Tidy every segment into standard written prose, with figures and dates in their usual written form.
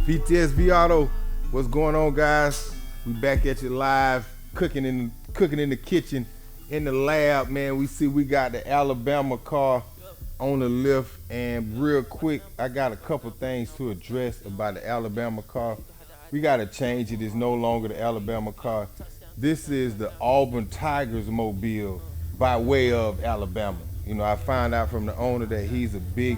VTSV Auto, what's going on, guys? We back at you live, cooking in the kitchen, in the lab, man. We got the Alabama car on the lift, and real quick, I got a couple things to address about the Alabama car. We got to change it. It's no longer the Alabama car. This is the Auburn Tigers mobile by way of Alabama. You know, I found out from the owner that he's a big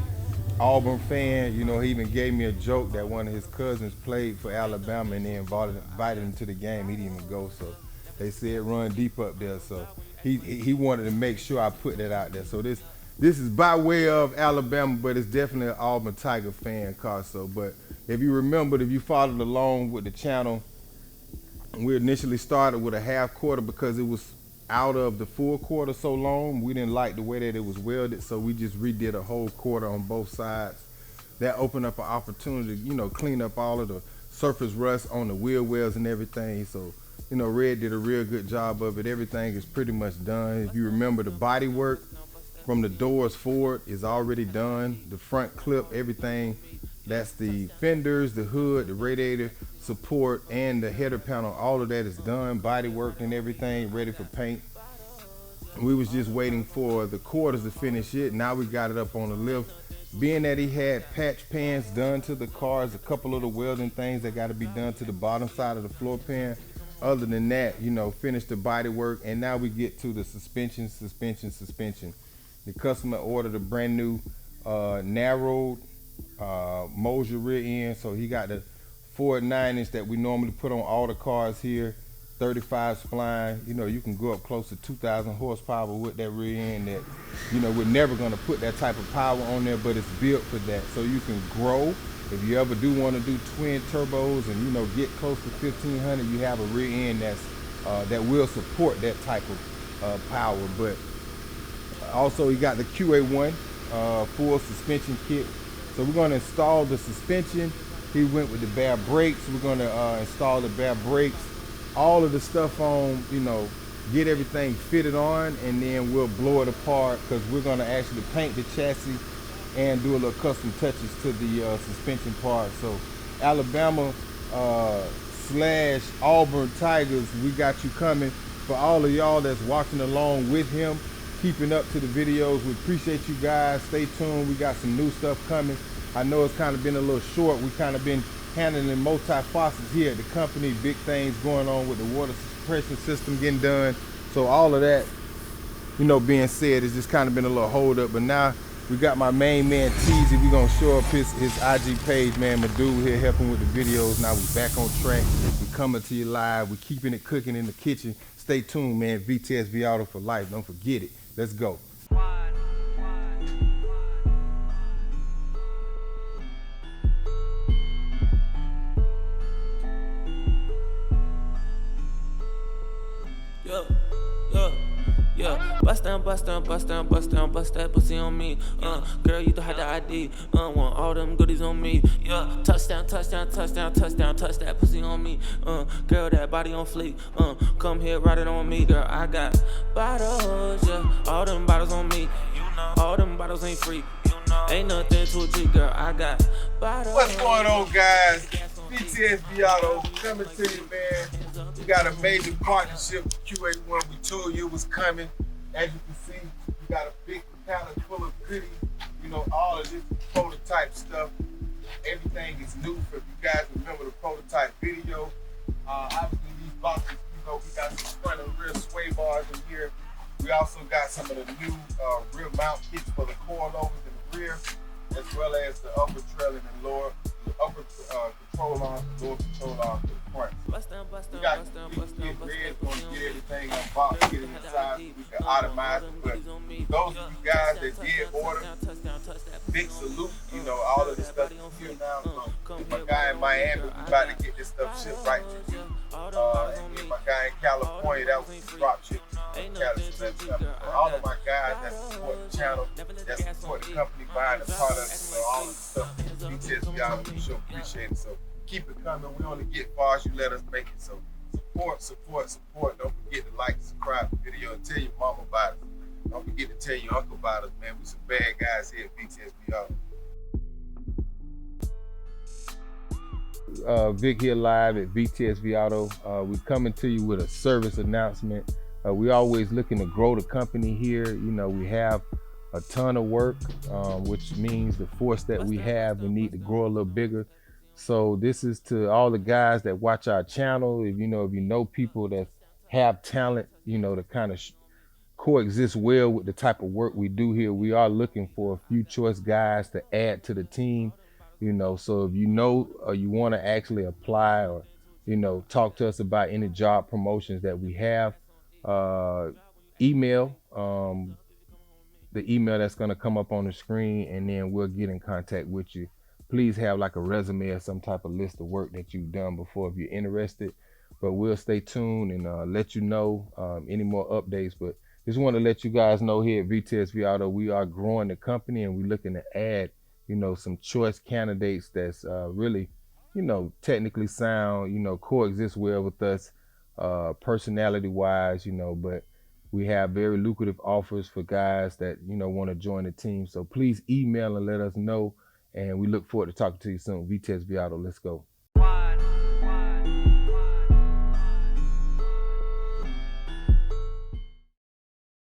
Auburn fan. You know, he even gave me a joke that one of his cousins played for Alabama and they invited him to the game. He didn't even go, so they said run deep up there. So he wanted to make sure I put that out there. So this is by way of Alabama, but it's definitely an Auburn Tiger Fan car. So, but if you remembered, if you followed along with the channel, we initially started with a half quarter because it was out of the full quarter so long. We didn't like the way that it was welded, so we just redid a whole quarter on both sides. That opened up an opportunity to, you know, clean up all of the surface rust on the wheel wells and everything. So, you know, Red did a real good job of it. Everything is pretty much done. If you remember, the body work from the doors forward is already done. The front clip, everything, that's the fenders, the hood, the radiator support, and the header panel, all of that is done, body work and everything, ready for paint. We was just waiting for the quarters to finish it. Now we got it up on the lift. Being that he had patch pans done to the cars, a couple of the welding things that got to be done to the bottom side of the floor pan. Other than that, you know, finish the body work, and now we get to the suspension. The customer ordered a brand new narrowed Moser rear end, so he got the 4 9-inch that we normally put on all the cars here, 35 spline. You know, you can go up close to 2,000 horsepower with that rear end. That, you know, we're never going to put that type of power on there, but it's built for that. So you can grow. If you ever do want to do twin turbos and, you know, get close to 1,500, you have a rear end that's that will support that type of power. But also, you got the QA1 full suspension kit. So we're going to install the suspension. He went with the bare brakes. We're going to install the bare brakes. All of the stuff on, you know, get everything fitted on, and then we'll blow it apart because we're going to actually paint the chassis and do a little custom touches to the suspension part. So Alabama / Auburn Tigers, we got you coming. For all of y'all that's watching along with him, keeping up to the videos, we appreciate you guys. Stay tuned. We got some new stuff coming. I know it's kind of been a little short. We kind of been handling multi-faucets here at the company. Big things going on with the water suppression system getting done. So all of that, you know, being said, it's just kind of been a little hold up. But now we got my main man Teasy. We're gonna show up his IG page, man. My dude here helping with the videos. Now we back on track. We coming to you live. We keeping it cooking in the kitchen. Stay tuned, man. VTSV Auto for life. Don't forget it. Let's go. Bust that pussy on me. Girl, you don't have the ID. Want all them goodies on me. Touchdown, touch that pussy on me. Girl, that body on fleek. Come here, ride it on me, girl. I got bottles, yeah. All them bottles on me. All them bottles ain't free. Ain't nothing to a G, girl. I got bottles. What's going on, guys? VTSV Auto coming to you, man. We got a major partnership with QA1. We told you it was coming. As you can see, we got a big pallet full of goodies. You know, all of this prototype stuff. Everything is new. If you guys remember the prototype video, obviously these boxes, you know, we got some front and rear sway bars in here. We also got some of the new rear mount kits for the coilovers in the rear, as well as the upper trailing and lower, the upper control arm, the lower control arm to the front. We got Red's going to get everything unboxed, get it inside, so we can itemize it. But those of you guys that did order, big salute. You know, all of this stuff is here now. So my guy in Miami, we about to get this stuff shipped right to you. And then my guy in California, that was the drop ship. For all of my guys that support the channel, that support the company, buying the products, you know, all of the stuff, VTSV Auto, we sure appreciate it. So keep it coming. We only get far as you let us make it. So support. Don't forget to like, subscribe to the video, and tell your mama about it. Don't forget to tell your uncle about us, man. We some bad guys here at VTSV Auto. Vic here live at VTSV Auto. We're coming to you with a service announcement. We always looking to grow the company here. You know, we have a ton of work, which means the force that we have, we need to grow a little bigger. So this is to all the guys that watch our channel. If you know people that have talent, to kind of coexist well with the type of work we do here. We are looking for a few choice guys to add to the team, so if you want to actually apply or talk to us about any job promotions that we have, uh email the email that's going to come up on the screen, and then we'll get in contact with you. Please have like a resume or some type of list of work that you've done before if you're interested. But we'll stay tuned and let you know any more updates. But just want to let you guys know here at VTSV Auto, we are growing the company and we're looking to add, some choice candidates that's really, technically sound, coexist well with us, personality wise, but we have very lucrative offers for guys that want to join the team. So please email and let us know. And we look forward to talking to you soon. VTSV Auto, let's go.